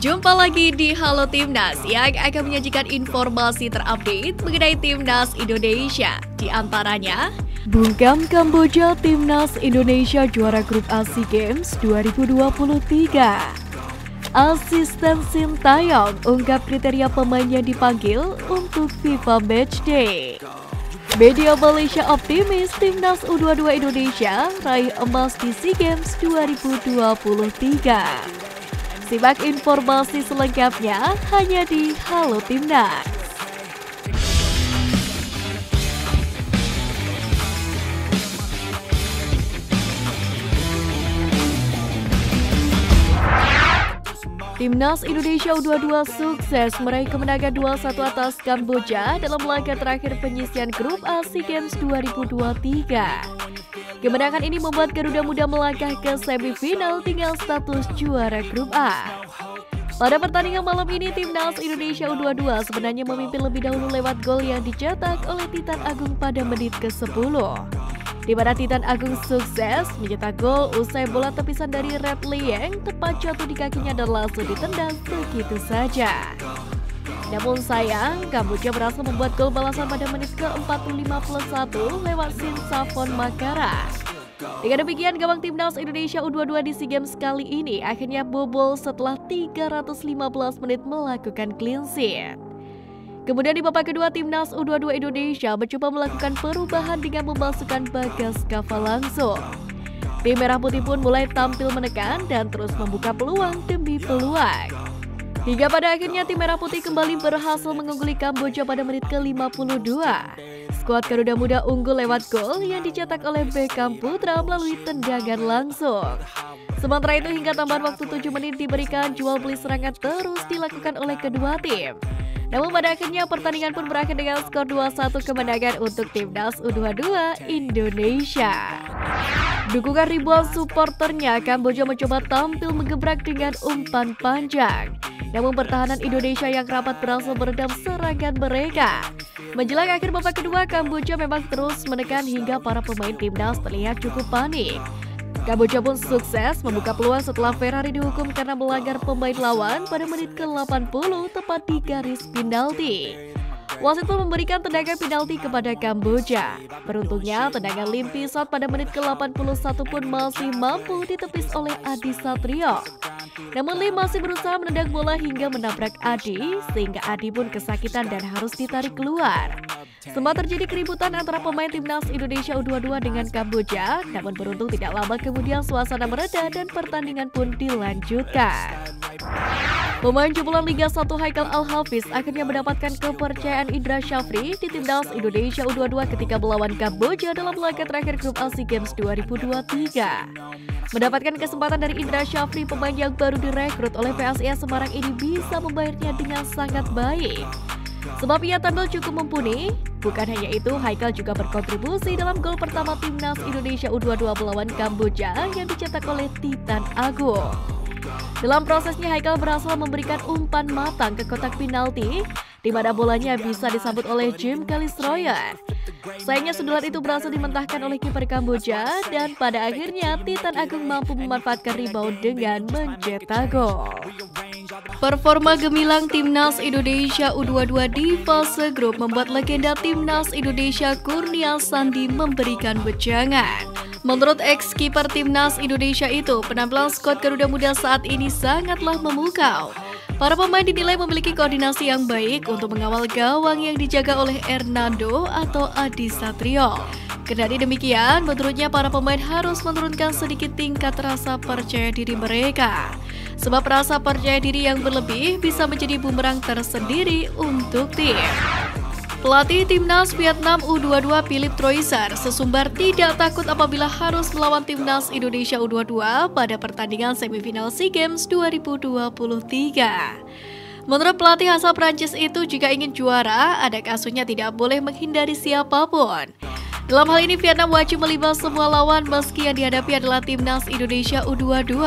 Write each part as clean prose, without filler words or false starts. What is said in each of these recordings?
Jumpa lagi di Halo Timnas yang akan menyajikan informasi terupdate mengenai Timnas Indonesia. Di antaranya, bungkam Kamboja Timnas Indonesia juara grup A SEA Games 2023. Asisten Sintayong ungkap kriteria pemain yang dipanggil untuk FIFA Matchday. Media Malaysia optimis Timnas U22 Indonesia raih emas di SEA Games 2023. Simak informasi selengkapnya hanya di Halo Timnas. Timnas Indonesia U22 sukses meraih kemenangan 2-1 atas Kamboja dalam laga terakhir penyisian grup A SEA Games 2023. Kemenangan ini membuat Garuda Muda melangkah ke semifinal dengan status juara grup A. Pada pertandingan malam ini, Timnas Indonesia U22 sebenarnya memimpin lebih dahulu lewat gol yang dicetak oleh Titan Agung pada menit ke-10. Di mana Titan Agung sukses mencetak gol usai bola tepisan dari Red Lieng tepat jatuh di kakinya dan langsung ditendang begitu saja. Namun sayang, Kamboja berhasil membuat gol balasan pada menit ke-45+1 lewat Sin Savon Makara. Dengan demikian, gawang Timnas Indonesia U22 di SEA Games kali ini akhirnya bobol setelah 315 menit melakukan clean sheet. Kemudian di babak kedua, Timnas U22 Indonesia mencoba melakukan perubahan dengan memasukkan Bagas Kava langsung. Tim Merah Putih pun mulai tampil menekan dan terus membuka peluang demi peluang. Hingga pada akhirnya tim Merah Putih kembali berhasil mengungguli Kamboja pada menit ke-52. Skuad Garuda Muda unggul lewat gol yang dicetak oleh Beckham Putra melalui tendangan langsung. Sementara itu hingga tambahan waktu 7 menit diberikan, jual beli serangan terus dilakukan oleh kedua tim. Namun pada akhirnya pertandingan pun berakhir dengan skor 2-1 kemenangan untuk Timnas U22 Indonesia. Dukungan ribuan supporternya, Kamboja mencoba tampil menggebrak dengan umpan panjang. Namun pertahanan Indonesia yang rapat berhasil meredam serangan mereka. Menjelang akhir babak kedua, Kamboja memang terus menekan hingga para pemain timnas terlihat cukup panik. Kamboja pun sukses membuka peluang setelah Ferrari dihukum karena melanggar pemain lawan pada menit ke-80 tepat di garis penalti. Wasit pun memberikan tendangan penalti kepada Kamboja. Beruntungnya tendangan Lim Pisot pada menit ke-81 pun masih mampu ditepis oleh Adi Satrio. Namun Lim masih berusaha menendang bola hingga menabrak Adi, sehingga Adi pun kesakitan dan harus ditarik keluar. Sempat terjadi keributan antara pemain Timnas Indonesia U22 dengan Kamboja, namun beruntung tidak lama kemudian suasana mereda dan pertandingan pun dilanjutkan. Pemain jebolan Liga 1 Haikal Al-Hafiz akhirnya mendapatkan kepercayaan Indra Syafri di Timnas Indonesia U22 ketika melawan Kamboja dalam laga terakhir grup A SEA Games 2023. Mendapatkan kesempatan dari Indra Syafri, pemain yang baru direkrut oleh PSIS Semarang ini bisa membayarnya dengan sangat baik. Sebab ia tampil cukup mumpuni. Bukan hanya itu, Haikal juga berkontribusi dalam gol pertama Timnas Indonesia U22 melawan Kamboja yang dicetak oleh Titan Agung. Dalam prosesnya, Haikal berhasil memberikan umpan matang ke kotak penalti, di mana bolanya bisa disambut oleh Jim Kalisroyer. Sayangnya sundulan itu berhasil dimentahkan oleh kiper Kamboja dan pada akhirnya Titan Agung mampu memanfaatkan rebound dengan mencetak gol. Performa gemilang Timnas Indonesia U22 di fase grup membuat legenda Timnas Indonesia Kurnia Sandi memberikan wejangan. Menurut ex-kiper Timnas Indonesia itu, penampilan skuad Garuda Muda saat ini sangatlah memukau. Para pemain dinilai memiliki koordinasi yang baik untuk mengawal gawang yang dijaga oleh Hernando atau Adi Satrio. Kendati demikian, menurutnya para pemain harus menurunkan sedikit tingkat rasa percaya diri mereka. Sebab rasa percaya diri yang berlebih bisa menjadi bumerang tersendiri untuk tim. Pelatih Timnas Vietnam U22 Philip Troisser sesumbar tidak takut apabila harus melawan Timnas Indonesia U22 pada pertandingan semifinal SEA Games 2023. Menurut pelatih asal Prancis itu, jika ingin juara, anak asuhnya tidak boleh menghindari siapapun. Dalam hal ini, Vietnam wajib melibas semua lawan meski yang dihadapi adalah Timnas Indonesia U22.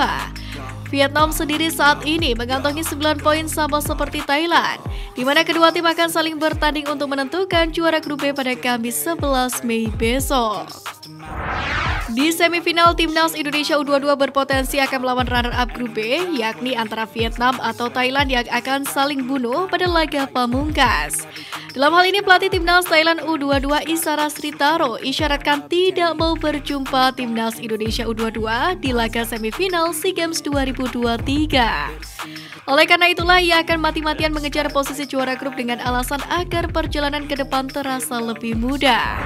Vietnam sendiri saat ini mengantongi 9 poin sama seperti Thailand, di mana kedua tim akan saling bertanding untuk menentukan juara grup B pada Kamis 11 Mei besok. Di semifinal, Timnas Indonesia U22 berpotensi akan melawan runner-up grup B, yakni antara Vietnam atau Thailand yang akan saling bunuh pada laga pamungkas. Dalam hal ini, pelatih Timnas Thailand U22 Isara Sritaro isyaratkan tidak mau berjumpa Timnas Indonesia U22 di laga semifinal SEA Games 2023. Oleh karena itulah, ia akan mati-matian mengejar posisi juara grup dengan alasan agar perjalanan ke depan terasa lebih mudah.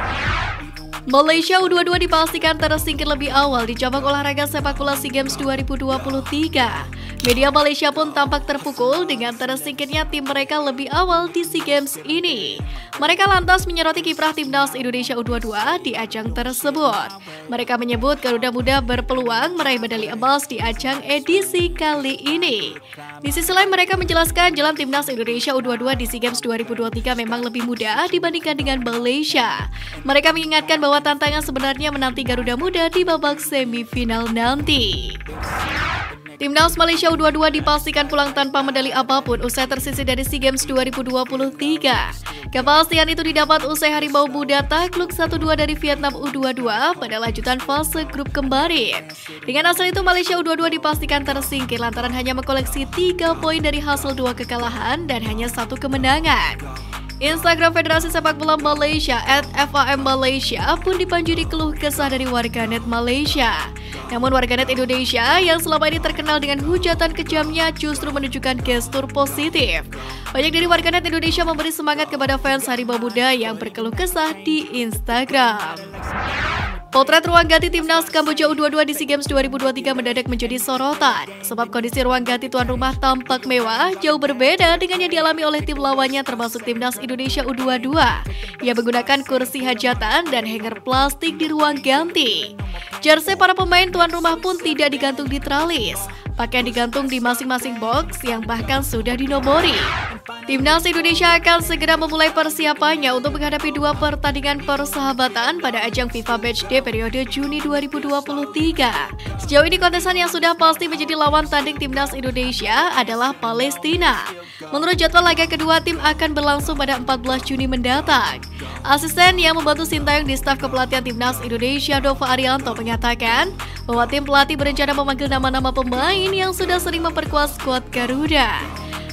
Malaysia U22 dipastikan tersingkir lebih awal di cabang olahraga sepak bola SEA Games 2023. Media Malaysia pun tampak terpukul dengan tersingkirnya tim mereka lebih awal di SEA Games ini. Mereka lantas menyoroti kiprah Timnas Indonesia U22 di ajang tersebut. Mereka menyebut Garuda Muda berpeluang meraih medali emas di ajang edisi kali ini. Di sisi lain, mereka menjelaskan jalan Timnas Indonesia U22 di SEA Games 2023 memang lebih mudah dibandingkan dengan Malaysia. Mereka mengingatkan bahwa tantangan sebenarnya menanti Garuda Muda di babak semifinal nanti. Timnas Malaysia U22 dipastikan pulang tanpa medali apapun usai tersisih dari SEA Games 2023. Kepastian itu didapat usai Harimau Muda takluk 1-2 dari Vietnam U22 pada lanjutan fase grup kemarin. Dengan hasil itu, Malaysia U22 dipastikan tersingkir lantaran hanya mengkoleksi 3 poin dari hasil 2 kekalahan dan hanya 1 kemenangan. Instagram Federasi Sepak Bola Malaysia @FAM-Malaysia pun dibanjiri keluh kesah dari warganet Malaysia. Namun warganet Indonesia yang selama ini terkenal dengan hujatan kejamnya justru menunjukkan gestur positif. Banyak dari warganet Indonesia memberi semangat kepada fans Harimau Muda yang berkeluh kesah di Instagram. Potret ruang ganti Timnas Kamboja U22 di SEA Games 2023 mendadak menjadi sorotan. Sebab kondisi ruang ganti tuan rumah tampak mewah, jauh berbeda dengan yang dialami oleh tim lawannya termasuk Timnas Indonesia U22. Ia menggunakan kursi hajatan dan hanger plastik di ruang ganti. Jersey para pemain tuan rumah pun tidak digantung di tralis. Pakaian digantung di masing-masing box yang bahkan sudah dinomori. Timnas Indonesia akan segera memulai persiapannya untuk menghadapi 2 pertandingan persahabatan pada ajang FIFA Matchday periode Juni 2023. Sejauh ini kontesan yang sudah pasti menjadi lawan tanding Timnas Indonesia adalah Palestina. Menurut jadwal laga kedua, tim akan berlangsung pada 14 Juni mendatang. Asisten yang membantu Sintayong di staf kepelatihan Timnas Indonesia, Dova Arianto, mengatakan bahwa tim pelatih berencana memanggil nama-nama pemain yang sudah sering memperkuat skuad Garuda.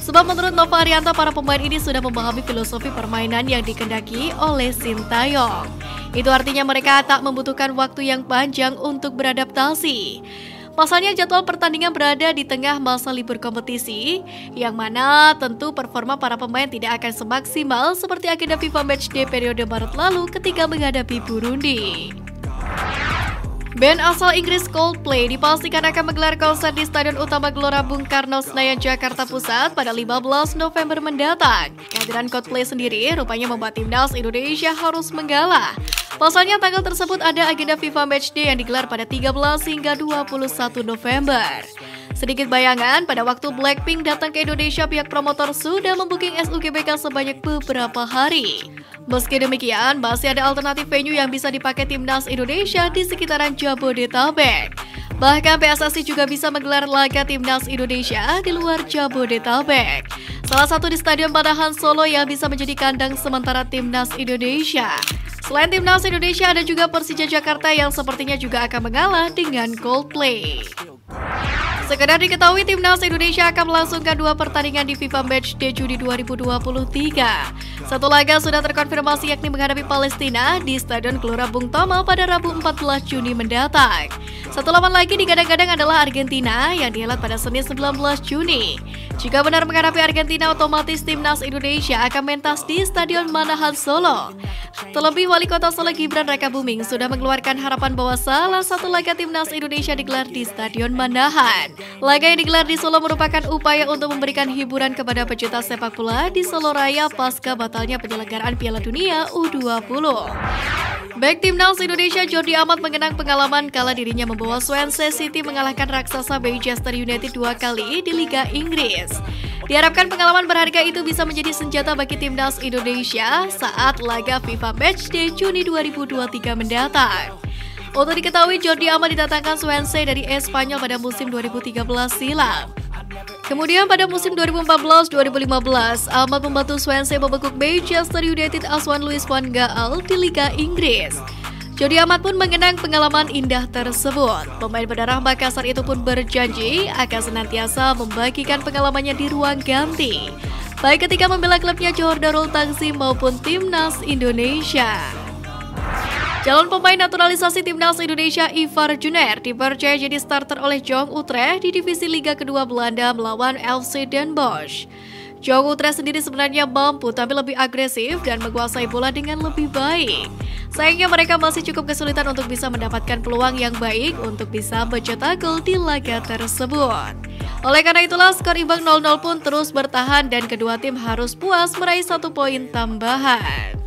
Sebab menurut Nova Arianto, para pemain ini sudah memahami filosofi permainan yang dikendaki oleh Sintayong. Itu artinya mereka tak membutuhkan waktu yang panjang untuk beradaptasi. Pasalnya jadwal pertandingan berada di tengah masa libur kompetisi, yang mana tentu performa para pemain tidak akan semaksimal seperti agenda FIFA Matchday periode Maret lalu ketika menghadapi Burundi. Band asal Inggris Coldplay dipastikan akan menggelar konser di Stadion Utama Gelora Bung Karno Senayan, Jakarta Pusat pada 15 November mendatang. Kehadiran Coldplay sendiri rupanya membuat Timnas Indonesia harus menggalah. Pasalnya tanggal tersebut ada agenda FIFA Matchday yang digelar pada 13 hingga 21 November. Sedikit bayangan, pada waktu Blackpink datang ke Indonesia, pihak promotor sudah membooking SUGBK sebanyak beberapa hari. Meski demikian, masih ada alternatif venue yang bisa dipakai Timnas Indonesia di sekitaran Jabodetabek. Bahkan PSSI juga bisa menggelar laga Timnas Indonesia di luar Jabodetabek. Salah satu di Stadion Manahan Solo yang bisa menjadi kandang sementara Timnas Indonesia. Selain Timnas Indonesia, ada juga Persija Jakarta yang sepertinya juga akan mengalah dengan Coldplay. Sekedar diketahui, Timnas Indonesia akan melangsungkan 2 pertandingan di FIFA Matchday Juni 2023. Satu laga sudah terkonfirmasi, yakni menghadapi Palestina di Stadion Gelora Bung Tomo pada Rabu 14 Juni mendatang. Satu lawan lagi digadang-gadang adalah Argentina yang dihelat pada Senin 19 Juni. Jika benar menghadapi Argentina, otomatis Timnas Indonesia akan mentas di Stadion Manahan Solo. Terlebih, Wali Kota Solo Gibran Rakabuming sudah mengeluarkan harapan bahwa salah satu laga Timnas Indonesia digelar di Stadion Manahan. Laga yang digelar di Solo merupakan upaya untuk memberikan hiburan kepada pecinta sepak bola di Solo Raya pasca batalnya penyelenggaraan Piala Dunia U20. Bek Timnas Indonesia Jordi Amat mengenang pengalaman kala dirinya membawa Swansea City mengalahkan raksasa Manchester United 2 kali di Liga Inggris. Diharapkan pengalaman berharga itu bisa menjadi senjata bagi Timnas Indonesia saat laga FIFA Matchday Juni 2023 mendatang. Untuk diketahui, Jordi Amat didatangkan Swansea dari Espanyol pada musim 2013 silam. Kemudian pada musim 2014-2015, Amat membantu Swansea membekuk Manchester United asuhan Luis van Gaal di Liga Inggris. Jody Amat pun mengenang pengalaman indah tersebut. Pemain berdarah Makassar itu pun berjanji akan senantiasa membagikan pengalamannya di ruang ganti, baik ketika membela klubnya Johor Darul Takzim maupun Timnas Indonesia. Calon pemain naturalisasi Timnas Indonesia Ivar Junair dipercaya jadi starter oleh Jong Utrecht di divisi Liga Kedua Belanda melawan FC Den Bosch. Jong Utrecht sendiri sebenarnya mampu tampil lebih agresif dan menguasai bola dengan lebih baik. Sayangnya mereka masih cukup kesulitan untuk bisa mendapatkan peluang yang baik untuk bisa mencetak gol di laga tersebut. Oleh karena itulah skor imbang 0-0 pun terus bertahan dan kedua tim harus puas meraih 1 poin tambahan.